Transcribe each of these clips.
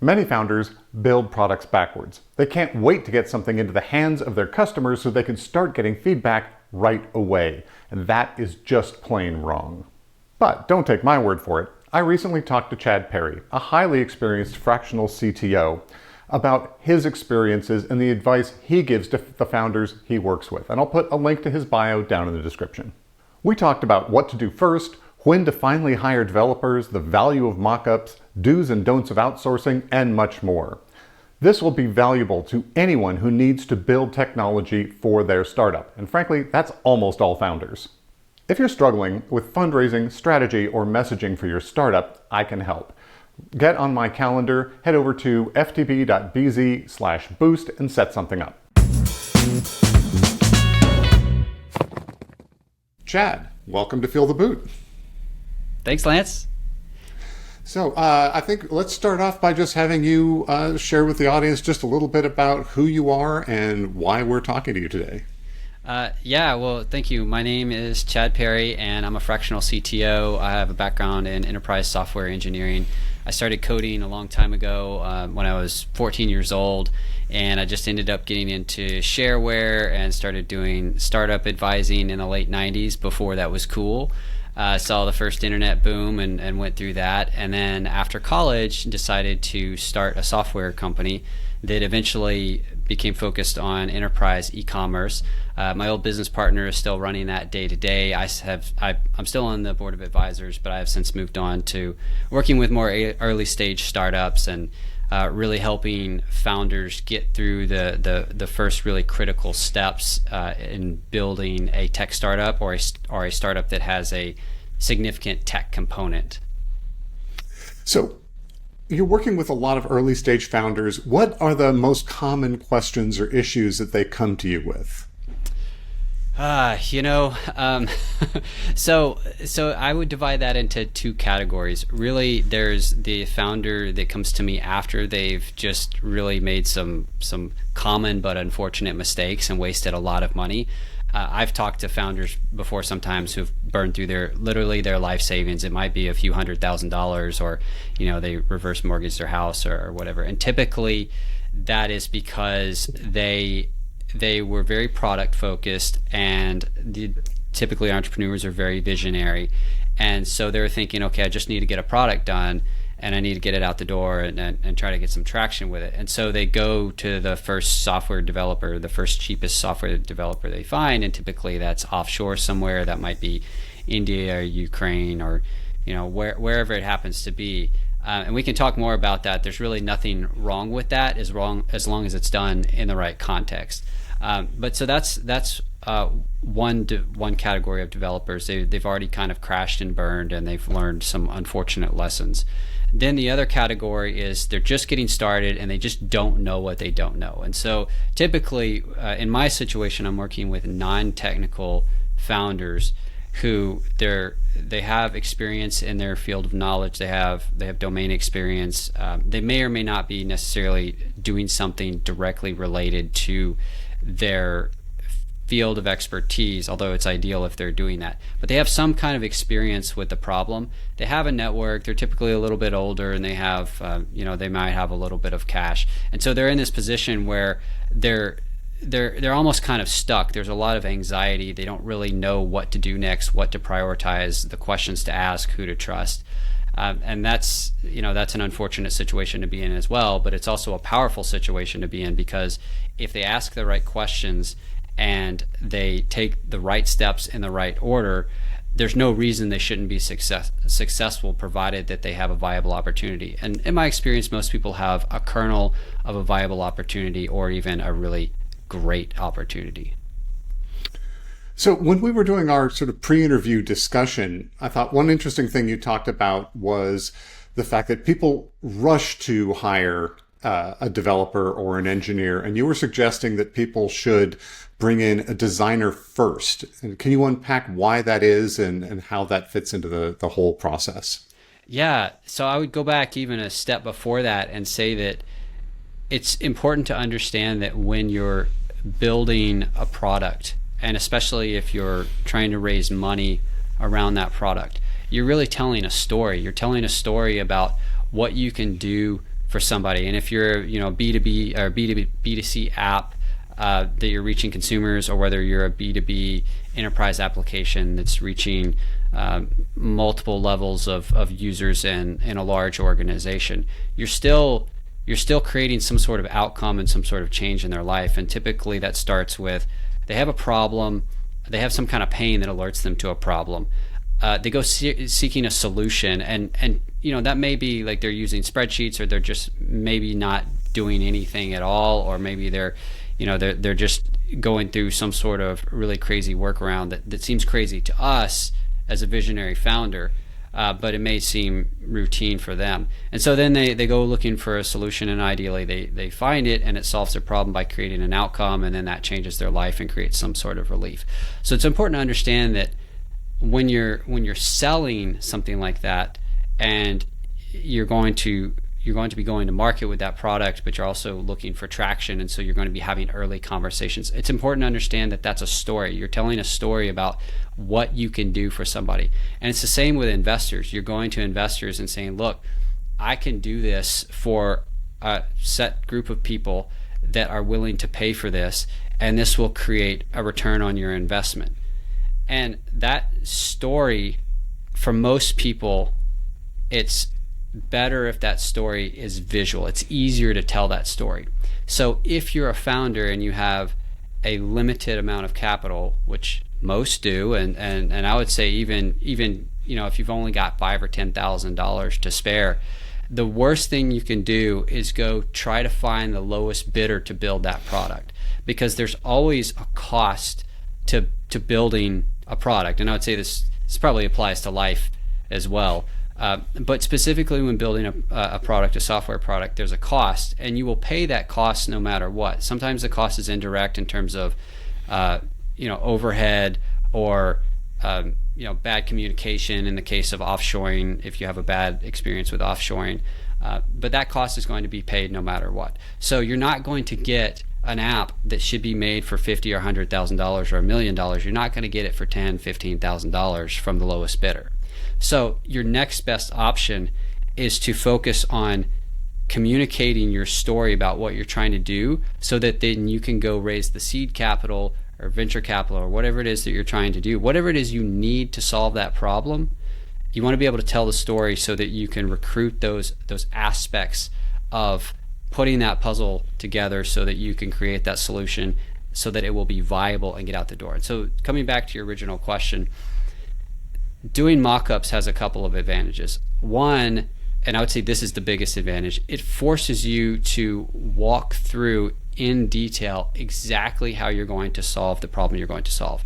Many founders build products backwards. They can't wait to get something into the hands of their customers so they can start getting feedback right away. And that is just plain wrong. But don't take my word for it. I recently talked to Chad Perry, a highly experienced fractional CTO, about his experiences and the advice he gives to the founders he works with. And I'll put a link to his bio down in the description. We talked about what to do first, when to finally hire developers, the value of mockups, do's and don'ts of outsourcing, and much more. This will be valuable to anyone who needs to build technology for their startup. And frankly, that's almost all founders. If you're struggling with fundraising, strategy, or messaging for your startup, I can help. Get on my calendar, head over to ftb.bz/boost and set something up. Chad, welcome to Feel the Boot. Thanks, Lance. So I think let's start off by just having you share with the audience just a little bit about who you are and why we're talking to you today. Well, thank you. My name is Chad Perry, and I'm a fractional CTO. I have a background in enterprise software engineering. I started coding a long time ago when I was 14 years old, and I just ended up getting into shareware and started doing startup advising in the late 90s before that was cool. Saw the first internet boom and went through that, and then after college decided to start a software company that eventually became focused on enterprise e-commerce. My old business partner is still running that day to day. I'm still on the board of advisors, but I have since moved on to working with more early stage startups and really helping founders get through the first really critical steps in building a tech startup or a startup that has a significant tech component. So you're working with a lot of early stage founders. What are the most common questions or issues that they come to you with? So I would divide that into two categories. Really, there's the founder that comes to me after they've just really made some common but unfortunate mistakes and wasted a lot of money. I've talked to founders before sometimes who've burned through their life savings. It might be a few $100,000, or they reverse mortgage their house or whatever. And typically, that is because they were very product focused, and typically entrepreneurs are very visionary, and so they're thinking, okay, I just need to get a product done, and I need to get it out the door and try to get some traction with it. And so they go to the first software developer, the first cheapest software developer they find, and typically that's offshore somewhere. That might be India or Ukraine or wherever it happens to be. And we can talk more about that. There's really nothing wrong with that as long as it's done in the right context. But so that's one category of developers. They've already kind of crashed and burned, and they've learned some unfortunate lessons. Then the other category is they're just getting started and they just don't know what they don't know. And so typically, in my situation, I'm working with non-technical founders who they have experience in their field of knowledge. They have domain experience. They may or may not be necessarily doing something directly related to their field of expertise, although it's ideal if they're doing that. But they have some kind of experience with the problem. They have a network. They're typically a little bit older, and they have, they might have a little bit of cash. And so they're in this position where they're almost kind of stuck. There's a lot of anxiety. They don't really know what to do next, what to prioritize, the questions to ask, who to trust. And that's an unfortunate situation to be in as well, but it's also a powerful situation to be in, because if they ask the right questions and they take the right steps in the right order, there's no reason they shouldn't be successful, provided that they have a viable opportunity. And in my experience, most people have a kernel of a viable opportunity or even a really great opportunity. So when we were doing our sort of pre-interview discussion, I thought one interesting thing you talked about was the fact that people rush to hire a developer or an engineer, and you were suggesting that people should bring in a designer first. And can you unpack why that is and how that fits into the whole process? Yeah, so I would go back even a step before that and say that it's important to understand that when you're building a product, and especially if you're trying to raise money around that product, you're really telling a story. You're telling a story about what you can do for somebody. And if you're, B2B or B2C app that you're reaching consumers, or whether you're a B2B enterprise application that's reaching multiple levels of users in a large organization, you're still creating some sort of outcome and some sort of change in their life. And typically that starts with, they have a problem, they have some kind of pain that alerts them to a problem. They go seeking a solution, and that may be like they're using spreadsheets, or they're just maybe not doing anything at all, or maybe they're just going through some sort of really crazy workaround that seems crazy to us as a visionary founder, but it may seem routine for them. And so then they go looking for a solution, and ideally they find it, and it solves their problem by creating an outcome, and then that changes their life and creates some sort of relief. So it's important to understand that when you're selling something like that, and you're going to be going to market with that product, but you're also looking for traction, and so you're going to be having early conversations. It's important to understand that that's a story. You're telling a story about what you can do for somebody. And it's the same with investors. You're going to investors and saying, look, I can do this for a set group of people that are willing to pay for this, and this will create a return on your investment. And that story, for most people, it's better if that story is visual. It's easier to tell that story. So if you're a founder and you have a limited amount of capital, which most do, and I would say even if you've only got $5,000 or $10,000 to spare, the worst thing you can do is go try to find the lowest bidder to build that product, because there's always a cost to building a product. And I would say this probably applies to life as well. But specifically when building a product, a software product, there's a cost, and you will pay that cost no matter what. Sometimes the cost is indirect in terms of overhead, or bad communication in the case of offshoring, if you have a bad experience with offshoring. But that cost is going to be paid no matter what. So you're not going to get an app that should be made for $50,000 or $100,000 or $1 million. You're not going to get it for $10,000, $15,000 from the lowest bidder. So your next best option is to focus on communicating your story about what you're trying to do, so that then you can go raise the seed capital or venture capital or whatever it is that you're trying to do. Whatever it is you need to solve that problem, you want to be able to tell the story so that you can recruit those aspects of putting that puzzle together so that you can create that solution so that it will be viable and get out the door. And so coming back to your original question, doing mockups has a couple of advantages. One, and I would say this is the biggest advantage, it forces you to walk through in detail exactly how you're going to solve the problem you're going to solve.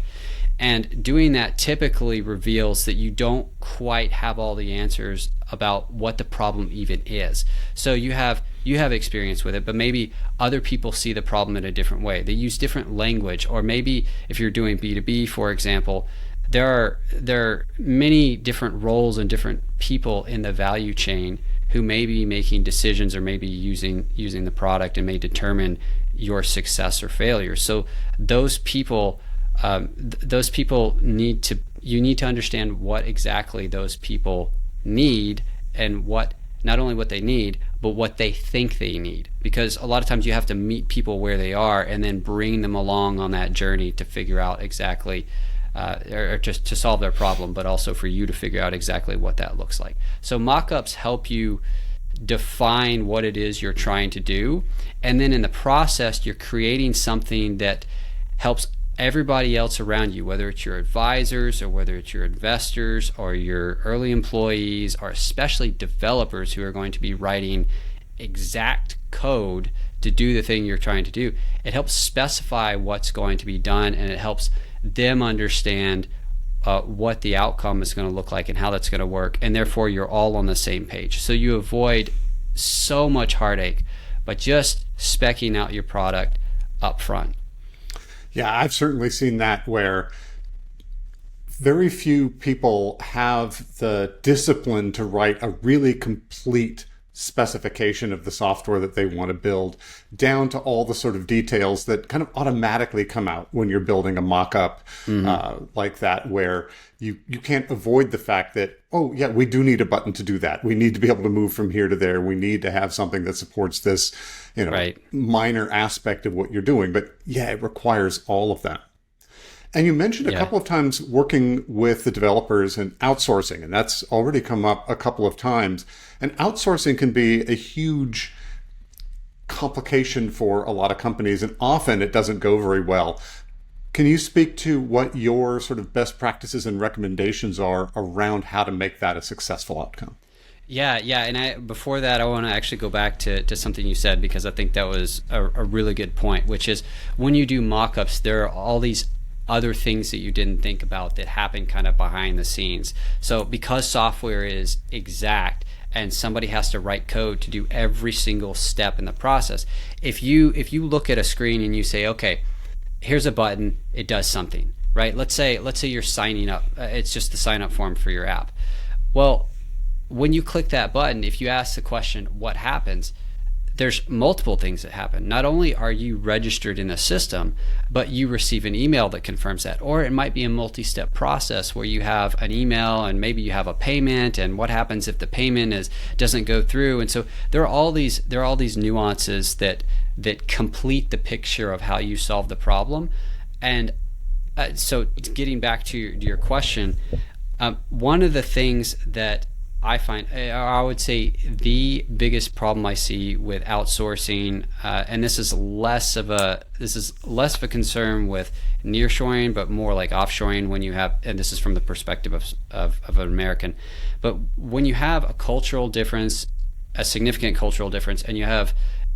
And doing that typically reveals that you don't quite have all the answers about what the problem even is. So you have experience with it, but maybe other people see the problem in a different way. They use different language, or maybe if you're doing B2B, for example, there are many different roles and different people in the value chain who may be making decisions, or maybe using the product, and may determine your success or failure. So those people need to understand what exactly those people need, and what, not only what they need, but what they think they need. Because a lot of times you have to meet people where they are and then bring them along on that journey to figure out exactly or just to solve their problem, but also for you to figure out exactly what that looks like. So mockups help you define what it is you're trying to do, and then in the process you're creating something that helps everybody else around you, whether it's your advisors, or whether it's your investors, or your early employees, or especially developers who are going to be writing exact code to do the thing you're trying to do. It helps specify what's going to be done, and it helps them understand what the outcome is going to look like and how that's going to work, and therefore you're all on the same page. So you avoid so much heartache by just speccing out your product up front. Yeah, I've certainly seen that, where very few people have the discipline to write a really complete specification of the software that they want to build, down to all the sort of details that kind of automatically come out when you're building a mock-up like that, where you can't avoid the fact that, oh yeah, we do need a button to do that. We need to be able to move from here to there. We need to have something that supports this, minor aspect of what you're doing. But yeah, it requires all of that. And you mentioned a couple of times working with the developers and outsourcing, and that's already come up a couple of times. And outsourcing can be a huge complication for a lot of companies, and often it doesn't go very well. Can you speak to what your sort of best practices and recommendations are around how to make that a successful outcome? Yeah. And before that, I want to actually go back to something you said, because I think that was a really good point, which is when you do mock-ups, there are all these other things that you didn't think about that happen kind of behind the scenes. So because software is exact and somebody has to write code to do every single step in the process, if you look at a screen and you say, okay, here's a button, it does something, right? Let's say you're signing up. It's just the sign up form for your app. Well, when you click that button, if you ask the question, what happens? There's multiple things that happen. Not only are you registered in the system, but you receive an email that confirms that. Or it might be a multi-step process where you have an email and maybe you have a payment, and what happens if the payment doesn't go through. And so there are all these nuances that complete the picture of how you solve the problem. And so getting back to your question, one of the things that I would say the biggest problem I see with outsourcing, and this is less of a concern with nearshoring, but more like offshoring when you have, and this is from the perspective of an American, but when you have a cultural difference, a significant cultural difference, and you have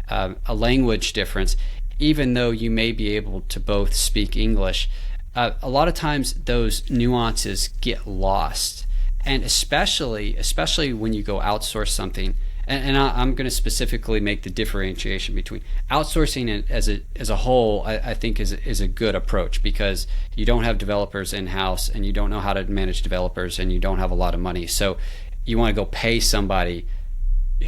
a language difference, even though you may be able to both speak English, a lot of times those nuances get lost. And especially when you go outsource something, and I'm going to specifically make the differentiation between outsourcing as a whole. I think is a good approach, because you don't have developers in-house, and you don't know how to manage developers, and you don't have a lot of money. So you want to go pay somebody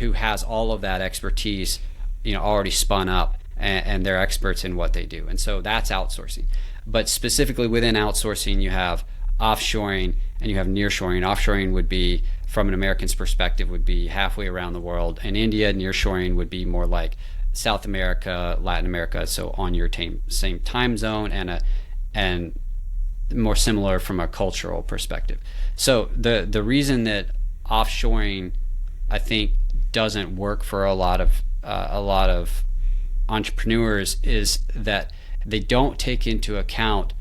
who has all of that expertise, already spun up, and they're experts in what they do. And so that's outsourcing. But specifically within outsourcing, you have offshoring and you have nearshoring. Offshoring would be, from an American's perspective, would be halfway around the world. In India, nearshoring would be more like South America, Latin America, so on your same time zone, and more similar from a cultural perspective. So the reason that offshoring, I think, doesn't work for a lot of entrepreneurs is that they don't take into account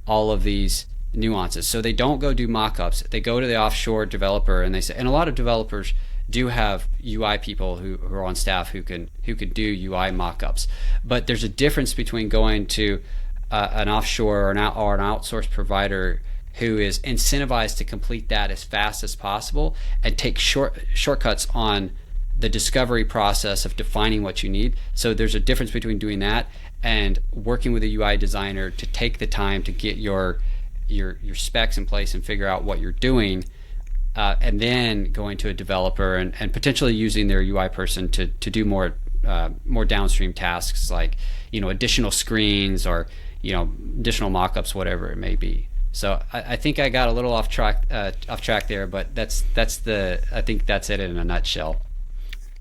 all of these nuances. So they don't go do mock-ups. They go to the offshore developer and they say, and a lot of developers do have UI people who are on staff who can do UI mock-ups. But there's a difference between going to an offshore or an outsourced provider who is incentivized to complete that as fast as possible and take shortcuts on the discovery process of defining what you need. So there's a difference between doing that and working with a UI designer to take the time to get your specs in place and figure out what you're doing, and then going to a developer and potentially using their UI person to do more downstream tasks, like additional screens or additional mockups, whatever it may be. So I think I got a little off track there, but I think that's it in a nutshell.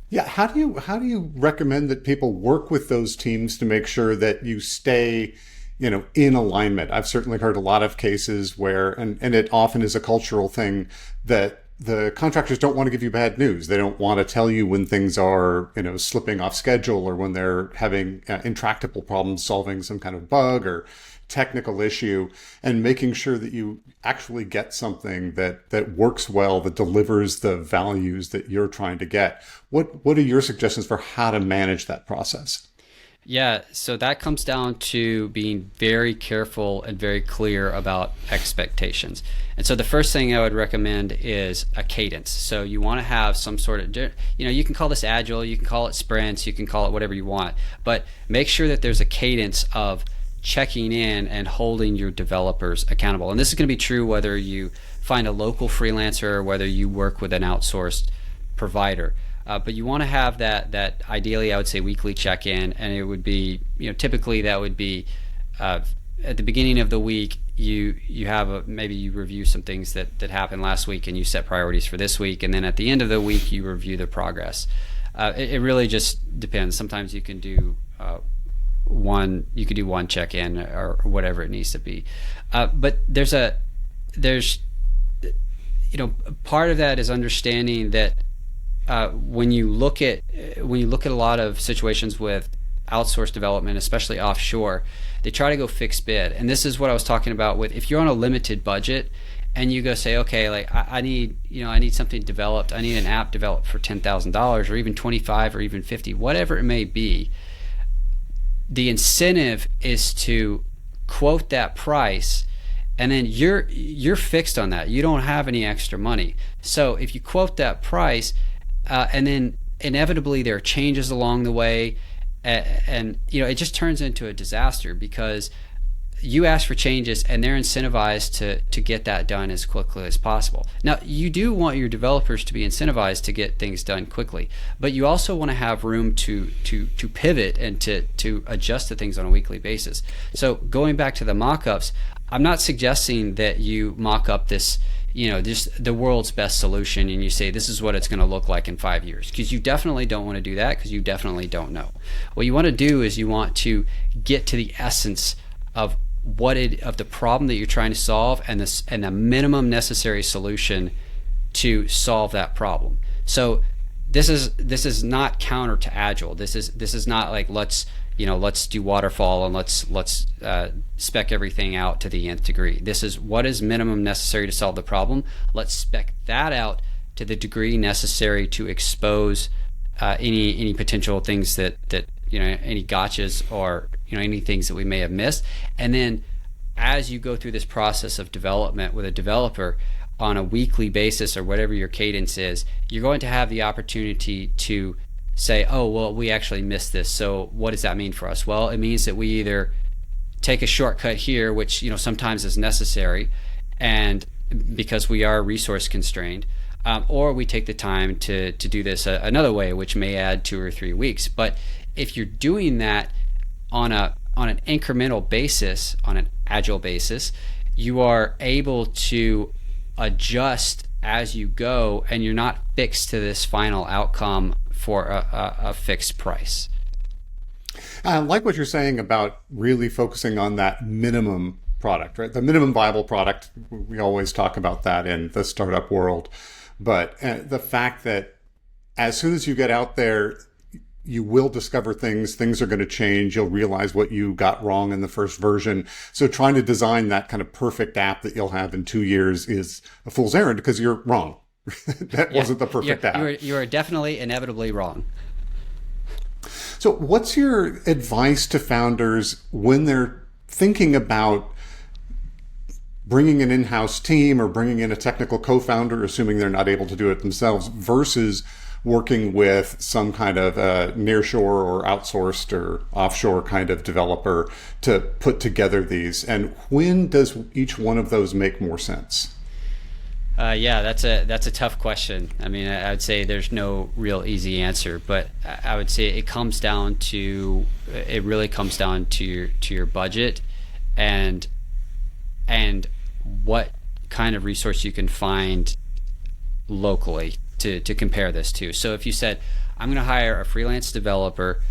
Yeah, how do you recommend that people work with those teams to make sure that you stay in alignment? I've certainly heard a lot of cases where, and it often is a cultural thing, that the contractors don't want to give you bad news. They don't want to tell you when things are, slipping off schedule, or when they're having intractable problems solving some kind of bug or technical issue, and making sure that you actually get something that works well, that delivers the values that you're trying to get. What are your suggestions for how to manage that process? Yeah, so that comes down to being very careful and very clear about expectations. And so the first thing I would recommend is a cadence. So you want to have some sort of, you can call this agile, you can call it sprints, you can call it whatever you want, but make sure that there's a cadence of checking in and holding your developers accountable. And this is going to be true whether you find a local freelancer or whether you work with an outsourced provider. But you want to have that ideally, I would say, weekly check-in, and it would be, typically that would be at the beginning of the week. You have maybe you review some things that happened last week, and you set priorities for this week, and then at the end of the week you review the progress. It really just depends. Sometimes you can do one check-in or whatever it needs to be. But there's part of that is understanding that when you look at a lot of situations with outsourced development, especially offshore, they try to go fixed bid. And this is what I was talking about with, if you're on a limited budget and you go say, okay, like I need something developed, I need an app developed for $10,000 or even 25 or even 50, whatever it may be. The incentive is to quote that price, and then you're fixed on that. You don't have any extra money. So if you quote that price, and then inevitably there are changes along the way, and it just turns into a disaster because you ask for changes and they're incentivized to get that done as quickly as possible. Now, you do want your developers to be incentivized to get things done quickly, but you also want to have room to pivot and to adjust to things on a weekly basis. So going back to the mock-ups, I'm not suggesting that you mock up this, just the world's best solution and you say this is what it's going to look like in 5 years, because you definitely don't want to do that, because you definitely don't know. What you want to do is you want to get to the essence of the problem that you're trying to solve and the minimum necessary solution to solve that problem. So this is not counter to Agile. This is not like let's do waterfall and let's spec everything out to the nth degree. This is what is minimum necessary to solve the problem. Let's spec that out to the degree necessary to expose any potential things that any gotchas or any things that we may have missed. And then as you go through this process of development with a developer on a weekly basis or whatever your cadence is, you're going to have the opportunity to say, oh, well, we actually missed this. So what does that mean for us? Well, it means that we either take a shortcut here, which sometimes is necessary, and because we are resource constrained, or we take the time to do this another way, which may add 2 or 3 weeks. But if you're doing that on an incremental basis, on an agile basis, you are able to adjust as you go, and you're not fixed to this final outcome for a fixed price. I like what you're saying about really focusing on that minimum product, right? The minimum viable product. We always talk about that in the startup world. But the fact that as soon as you get out there, you will discover things are going to change. You'll realize what you got wrong in the first version. So trying to design that kind of perfect app that you'll have in 2 years is a fool's errand because you're wrong. That wasn't the perfect app. You are definitely inevitably wrong. So what's your advice to founders when they're thinking about bringing an in-house team or bringing in a technical co-founder, assuming they're not able to do it themselves, versus working with some kind of nearshore or outsourced or offshore kind of developer to put together these? And when does each one of those make more sense? Yeah, that's a tough question. I mean, I would say there's no real easy answer, but I would say it really comes down to your budget and what kind of resource you can find locally to compare this to. So if you said, I'm going to hire a freelance developer,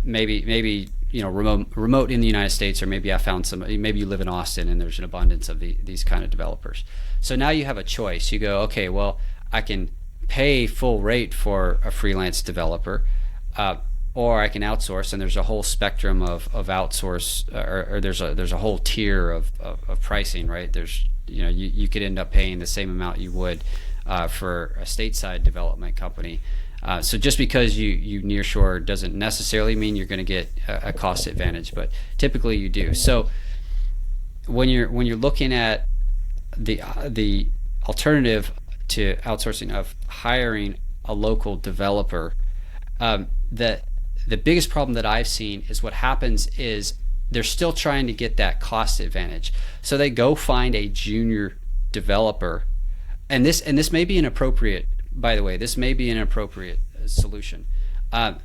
maybe remote in the United States, or maybe I found somebody, maybe you live in Austin and there's an abundance of these kind of developers. So now you have a choice. You go, okay, well, I can pay full rate for a freelance developer, or I can outsource, and there's a whole spectrum of outsource, or there's a whole tier of pricing, right? There's you could end up paying the same amount you would for a stateside development company. So just because you nearshore doesn't necessarily mean you're going to get a cost advantage, but typically you do. So when you're looking at the alternative to outsourcing of hiring a local developer, the biggest problem that I've seen is what happens is they're still trying to get that cost advantage. So they go find a junior developer, and this may be inappropriate. By the way, this may be an appropriate solution.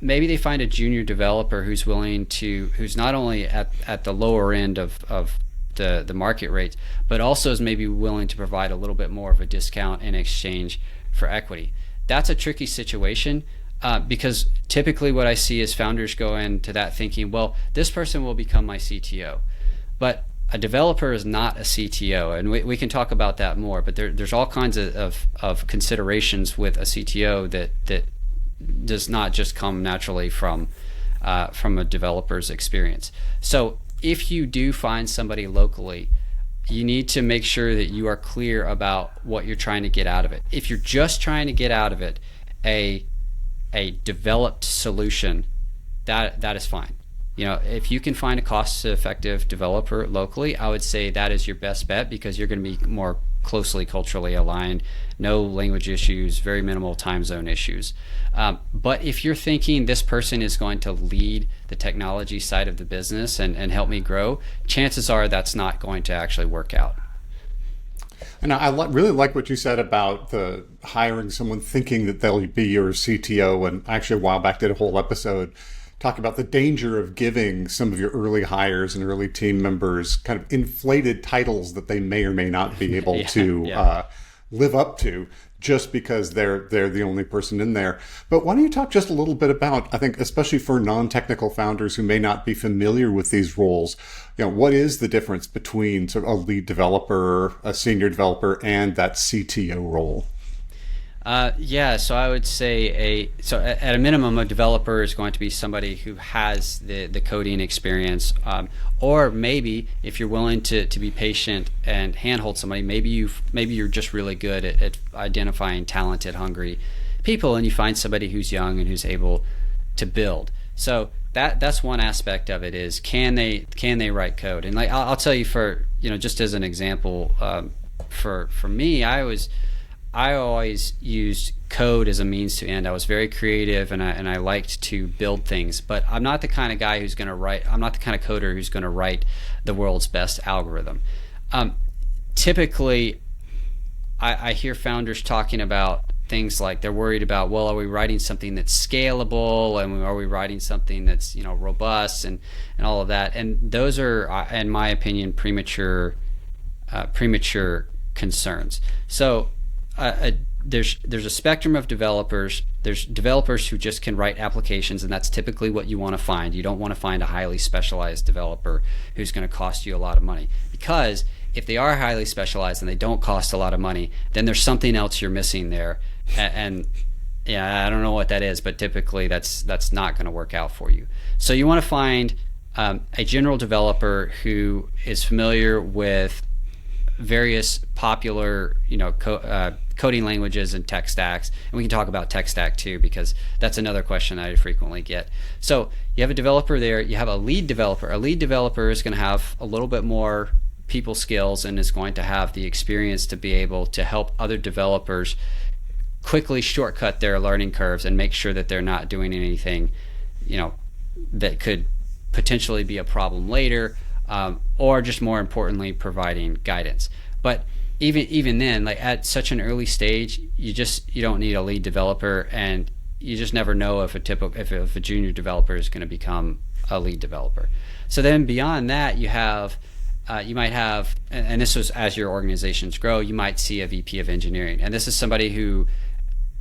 Maybe they find a junior developer who's not only at the lower end of the market rates, but also is maybe willing to provide a little bit more of a discount in exchange for equity. That's a tricky situation, because typically what I see is founders go into that thinking, well, this person will become my CTO. But a developer is not a CTO, and we can talk about that more, but there's all kinds of considerations with a CTO that does not just come naturally from a developer's experience. So if you do find somebody locally, you need to make sure that you are clear about what you're trying to get out of it. If you're just trying to get out of it a developed solution, that is fine. If you can find a cost-effective developer locally, I would say that is your best bet, because you're going to be more closely culturally aligned, no language issues, very minimal time zone issues. But if you're thinking this person is going to lead the technology side of the business and help me grow, chances are that's not going to actually work out. And I really like what you said about the hiring someone thinking that they'll be your CTO. And actually a while back did a whole episode talking about the danger of giving some of your early hires and early team members kind of inflated titles that they may or may not be able to live up to, just because they're the only person in there. But why don't you talk just a little bit about, I think, especially for non-technical founders who may not be familiar with these roles, what is the difference between sort of a lead developer, a senior developer, and that CTO role? So I would say at a minimum, a developer is going to be somebody who has the coding experience, or maybe if you're willing to be patient and handhold somebody, maybe you're just really good at identifying talented, hungry people, and you find somebody who's young and who's able to build. So that's one aspect of it, is can they write code? And like I'll tell you, for just as an example, for me, I always used code as a means to end. I was very creative, and I liked to build things, but I'm not the kind of guy who's going to write. I'm not the kind of coder who's going to write the world's best algorithm. Typically, I hear founders talking about things like they're worried about, well, are we writing something that's scalable, and are we writing something that's robust and all of that? And those are, in my opinion, premature concerns. So there's a spectrum of developers. There's developers who just can write applications, and that's typically what you want to find. You don't want to find a highly specialized developer who's going to cost you a lot of money, because if they are highly specialized and they don't cost a lot of money, then there's something else you're missing there. And I don't know what that is, but typically that's not going to work out for you. So you want to find a general developer who is familiar with various popular coding languages and tech stacks, and we can talk about tech stack too, because that's another question I frequently get. So you have a developer there, you have a lead developer. A lead developer is going to have a little bit more people skills and is going to have the experience to be able to help other developers quickly shortcut their learning curves and make sure that they're not doing anything that could potentially be a problem later, or just more importantly, providing guidance. But even then, like at such an early stage, you don't need a lead developer, and you just never know if a junior developer is going to become a lead developer. So then beyond that, you might have, and this was as your organizations grow, you might see a VP of engineering, and this is somebody who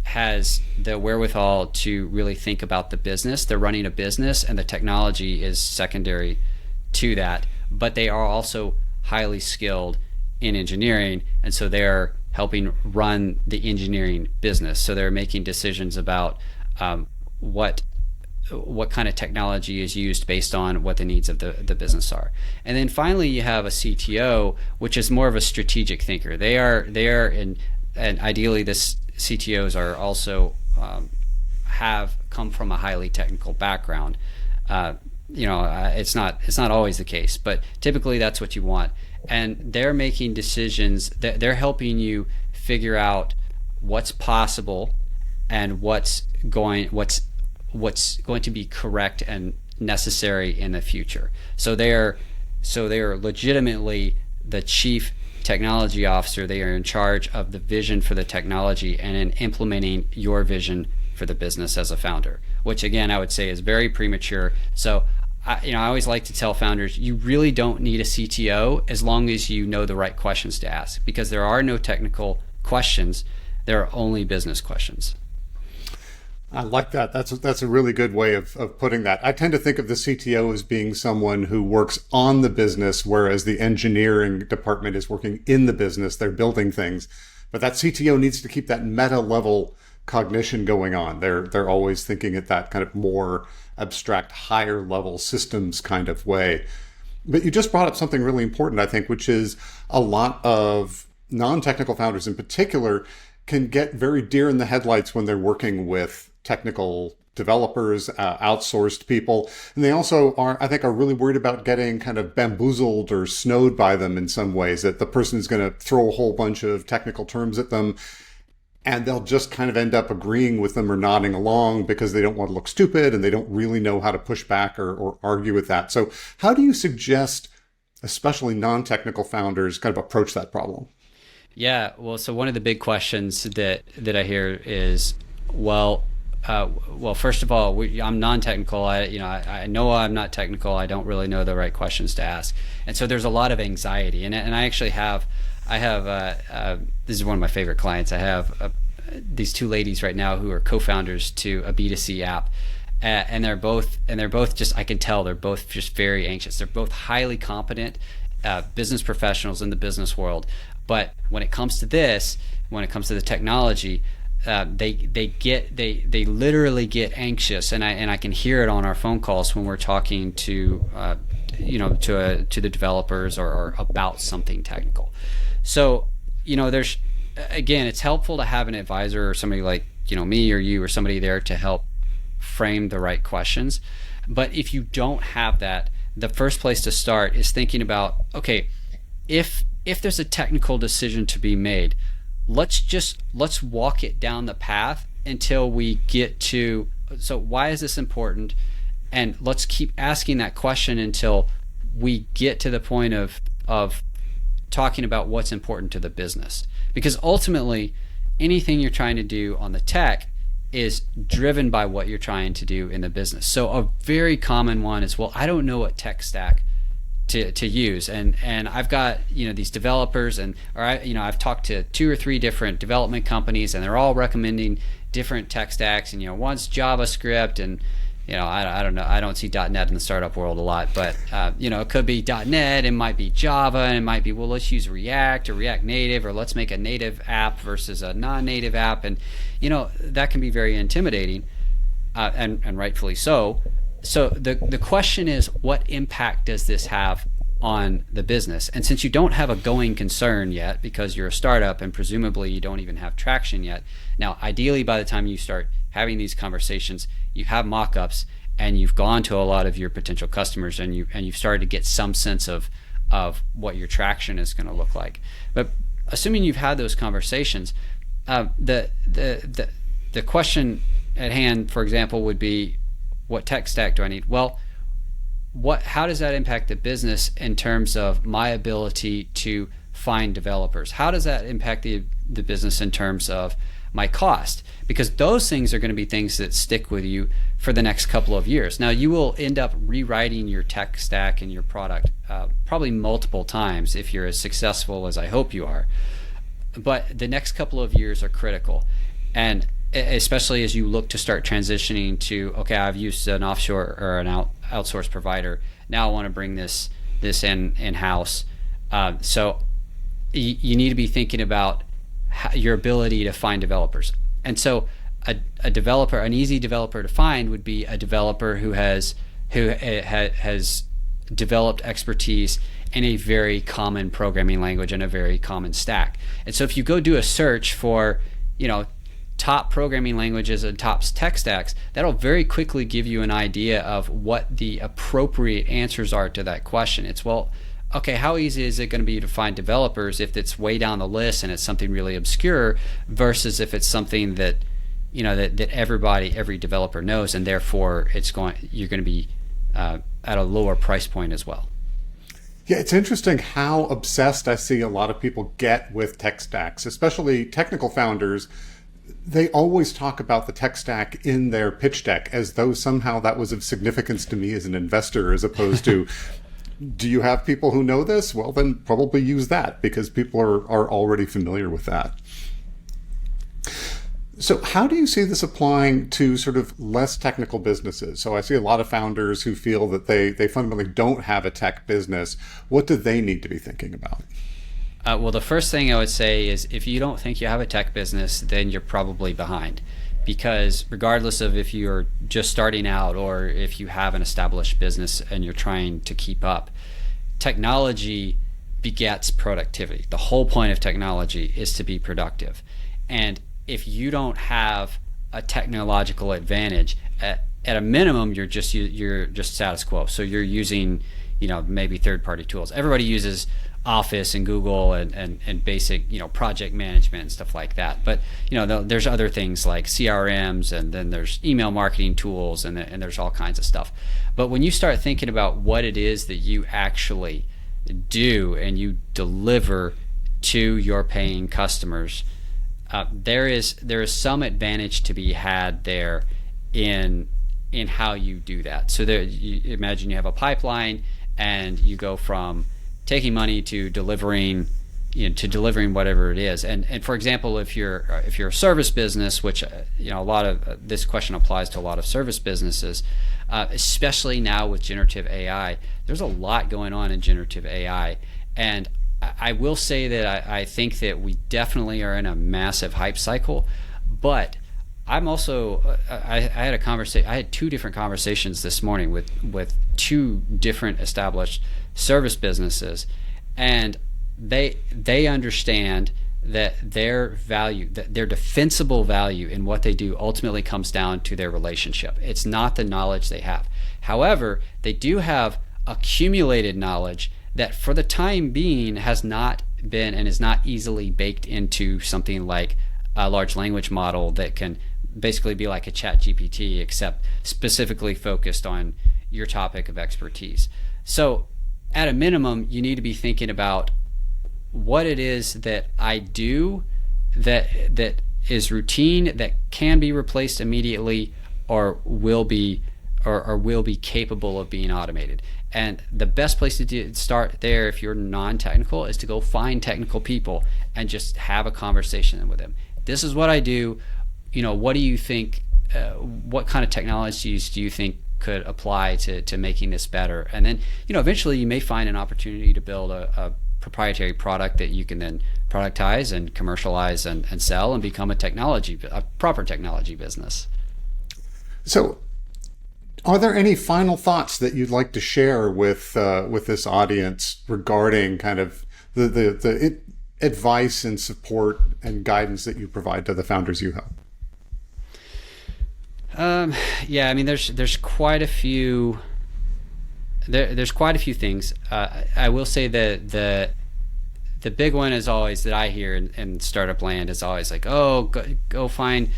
has the wherewithal to really think about the business. They're running a business, and the technology is secondary to that, but they are also highly skilled in engineering, and so they're helping run the engineering business. So they're making decisions about what kind of technology is used based on what the needs of the business are. And then finally, you have a CTO, which is more of a strategic thinker. They are and ideally, this CTOs are also have come from a highly technical background. It's not always the case, but typically that's what you want. And they're making decisions. They're helping you figure out what's possible and what's going to be correct and necessary in the future. So they are legitimately the chief technology officer. They are in charge of the vision for the technology and in implementing your vision for the business as a founder, which again, I would say is very premature. So I always like to tell founders, you really don't need a CTO as long as you know the right questions to ask, because there are no technical questions. There are only business questions. I like that. That's a really good way of putting that. I tend to think of the CTO as being someone who works on the business, whereas the engineering department is working in the business. They're building things. But that CTO needs to keep that meta level cognition going on. They're always thinking at that kind of more abstract, higher level systems kind of way. But you just brought up something really important, I think, which is a lot of non-technical founders in particular can get very deer in the headlights when they're working with technical developers, outsourced people. And they also I think, are really worried about getting kind of bamboozled or snowed by them in some ways, that the person is going to throw a whole bunch of technical terms at them and they'll just kind of end up agreeing with them or nodding along because they don't want to look stupid and they don't really know how to push back or argue with that. So how do you suggest, especially non-technical founders, kind of approach that problem? Yeah, well, so one of the big questions that I hear is, well, first of all, I'm non-technical. I know I'm not technical. I don't really know the right questions to ask, and so there's a lot of anxiety. And I actually have this is one of my favorite clients. I have these two ladies right now who are co-founders to a B2C app, and they're both just, I can tell they're both just very anxious. They're both highly competent business professionals in the business world, but when it comes to the technology, they literally get anxious, and I can hear it on our phone calls when we're talking to the developers or about something technical. So there's, again, it's helpful to have an advisor or somebody like me or you or somebody there to help frame the right questions. But if you don't have that, the first place to start is thinking about, okay, if there's a technical decision to be made, let's walk it down the path until we get to, so why is this important? And let's keep asking that question until we get to the point of talking about what's important to the business. Because ultimately, anything you're trying to do on the tech is driven by what you're trying to do in the business. So a very common one is, well, I don't know what tech stack to use, and I've got these developers, I've talked to 2 or 3 different development companies, and they're all recommending different tech stacks, and one's JavaScript, and I don't know, I don't see .NET in the startup world a lot, but it could be .NET, it might be Java, and it might be, well, let's use React or React Native, or let's make a native app versus a non-native app, and that can be very intimidating, and rightfully so. So the question is, what impact does this have on the business? And since you don't have a going concern yet, because you're a startup and presumably you don't even have traction yet, now ideally by the time you start having these conversations, you have mock-ups and you've gone to a lot of your potential customers, and you've started to get some sense of what your traction is going to look like. But assuming you've had those conversations, the question at hand, for example, would be, what tech stack do I need? Well, how does that impact the business in terms of my ability to find developers? How does that impact the business in terms of my cost? Because those things are going to be things that stick with you for the next couple of years. Now, you will end up rewriting your tech stack and your product probably multiple times if you're as successful as I hope you are. But the next couple of years are critical. And especially as you look to start transitioning to, okay, I've used an offshore or an outsource provider. Now I want to bring this in-house. So you need to be thinking about your ability to find developers. And so a developer, an easy developer to find would be a developer who has developed expertise in a very common programming language and a very common stack. And so if you go do a search for, top programming languages and top tech stacks, that'll very quickly give you an idea of what the appropriate answers are to that question. It's, well, okay, how easy is it going to be to find developers if it's way down the list and it's something really obscure, versus if it's something that that every developer knows, and therefore you're going to be at a lower price point as well. Yeah, it's interesting how obsessed I see a lot of people get with tech stacks, especially technical founders. they always talk about the tech stack in their pitch deck as though somehow that was of significance to me as an investor, as opposed to, do you have people who know this? Well, then probably use that, because people are already familiar with that. So how do you see this applying to sort of less technical businesses? So I see a lot of founders who feel that they fundamentally don't have a tech business. What do they need to be thinking about? Well, the first thing I would say is, if you don't think you have a tech business, then you're probably behind. Because regardless of if you're just starting out or if you have an established business and you're trying to keep up, technology begets productivity. The whole point of technology is to be productive. And if you don't have a technological advantage, at a minimum, you're just status quo. So you're using, maybe third-party tools. Everybody uses Office and Google and basic, project management and stuff like that. But there's other things like CRMs, and then there's email marketing tools, and there's all kinds of stuff. But when you start thinking about what it is that you actually do and you deliver to your paying customers, there is some advantage to be had there in how you do that. So you imagine you have a pipeline, and you go from taking money to delivering whatever it is. And for example, if you're a service business, which a lot of this question applies to a lot of service businesses, especially now with generative AI. There's a lot going on in generative AI, and I will say that I think that we definitely are in a massive hype cycle, but I'm also I had two different conversations this morning with two different established service businesses, and they understand that their value, that their defensible value in what they do ultimately comes down to their relationship. It's not the knowledge they have. However, they do have accumulated knowledge that for the time being has not been and is not easily baked into something like a large language model that can basically be like a Chat GPT, except specifically focused on your topic of expertise. So at a minimum, you need to be thinking about what it is that I do that is routine, that can be replaced immediately, or will be capable of being automated. And the best place to start there, if you're non-technical, is to go find technical people and just have a conversation with them. This is what I do. What do you think? What kind of technologies do you think could apply to making this better? And then, eventually you may find an opportunity to build a proprietary product that you can then productize and commercialize and sell and become a proper technology business. So, are there any final thoughts that you'd like to share with this audience regarding kind of the advice and support and guidance that you provide to the founders you help? Yeah, I mean, there's quite a few. There's quite a few things. I will say that the big one is always that I hear in startup land is always like, oh, go find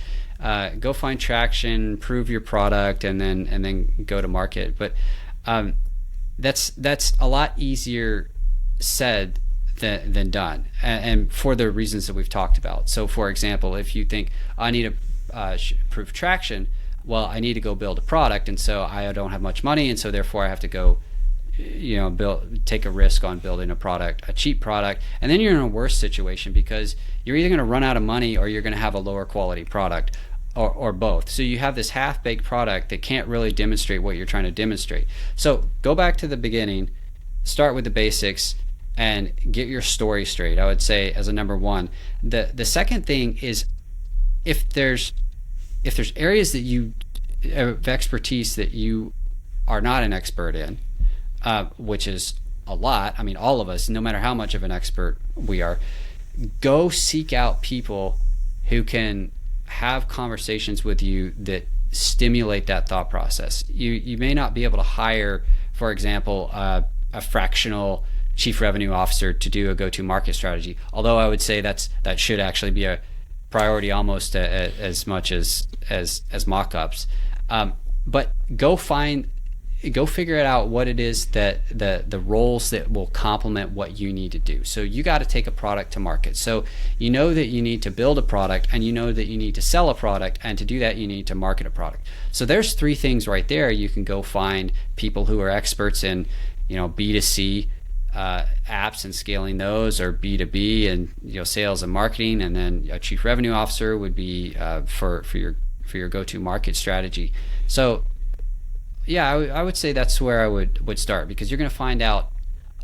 traction, prove your product, and then go to market. But that's a lot easier said than done, and for the reasons that we've talked about. So, for example, if you think I need to prove traction, well, I need to go build a product, and so I don't have much money, and so therefore I have to go, take a risk on building a cheap product, and then you're in a worse situation because you're either going to run out of money or you're going to have a lower quality product, or both. So you have this half-baked product that can't really demonstrate what you're trying to demonstrate. So go back to the beginning, start with the basics, and get your story straight, I would say, as a number one. The second thing is, if there's areas that you have expertise that you are not an expert in, which is a lot. I mean, all of us, no matter how much of an expert we are, go seek out people who can have conversations with you that stimulate that thought process. You may not be able to hire, for example, a fractional chief revenue officer to do a go-to-market strategy, although I would say that should actually be a priority almost as much as Mockups. But go find go figure it out what it is that the roles that will complement what you need to do. So you got to take a product to market. So you know that you need to build a product, and you know that you need to sell a product, and to do that you need to market a product. So there's three things right there. You can go find people who are experts in, B2C apps and scaling those, or B2B and sales and marketing, and then a chief revenue officer would be for your go-to market strategy. So yeah, I would say that's where I would start, because you're going to find out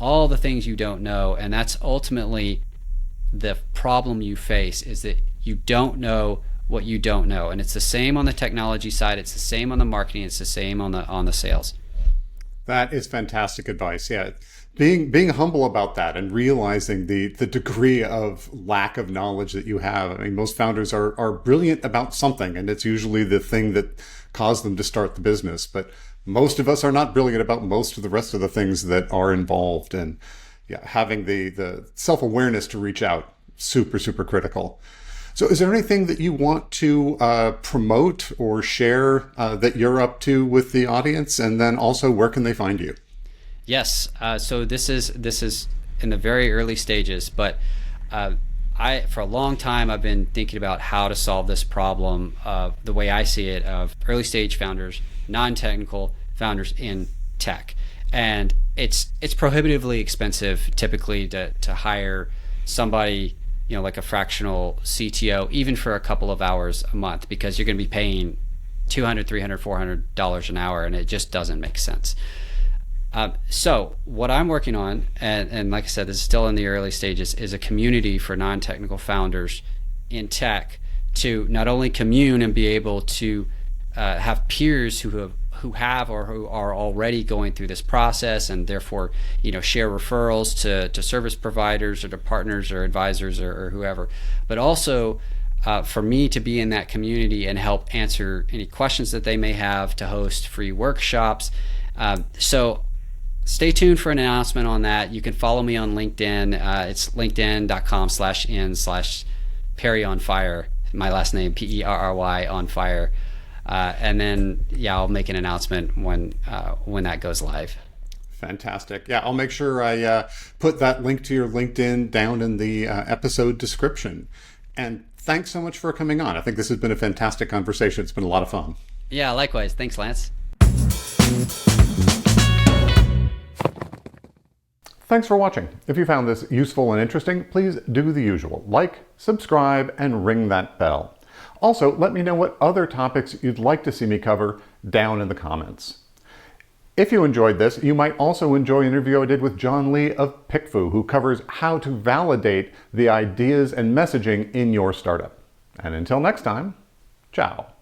all the things you don't know, and that's ultimately the problem you face, is that you don't know what you don't know. And it's the same on the technology side, it's the same on the marketing, it's the same on the sales. That is fantastic advice. Yeah. Being humble about that and realizing the degree of lack of knowledge that you have. I mean, most founders are brilliant about something, and it's usually the thing that caused them to start the business. But most of us are not brilliant about most of the rest of the things that are involved. And yeah, having the self-awareness to reach out, super, super critical. So is there anything that you want to promote or share that you're up to with the audience? And then also, where can they find you? Yes. So this is in the very early stages, but for a long time I've been thinking about how to solve this problem of the way I see it, of early stage founders, non-technical founders in tech. And it's prohibitively expensive typically to hire somebody, like a fractional CTO, even for a couple of hours a month, because you're going to be paying $200, $300, $400 an hour, and it just doesn't make sense. So what I'm working on, and like I said, this is still in the early stages, is a community for non-technical founders in tech to not only commune and be able to have peers who have or who are already going through this process, and therefore share referrals to service providers or to partners or advisors or whoever, but also for me to be in that community and help answer any questions that they may have, to host free workshops. So stay tuned for an announcement on that. You can follow me on LinkedIn. It's linkedin.com/in/Perry on fire. My last name, Perry on fire. And then, I'll make an announcement when that goes live. Fantastic. Yeah, I'll make sure I put that link to your LinkedIn down in the episode description. And thanks so much for coming on. I think this has been a fantastic conversation. It's been a lot of fun. Yeah, likewise. Thanks, Lance. Thanks for watching. If you found this useful and interesting, please do the usual. Like, subscribe, and ring that bell. Also, let me know what other topics you'd like to see me cover down in the comments. If you enjoyed this, you might also enjoy an interview I did with John Lee of PickFu, who covers how to validate the ideas and messaging in your startup. And until next time, ciao.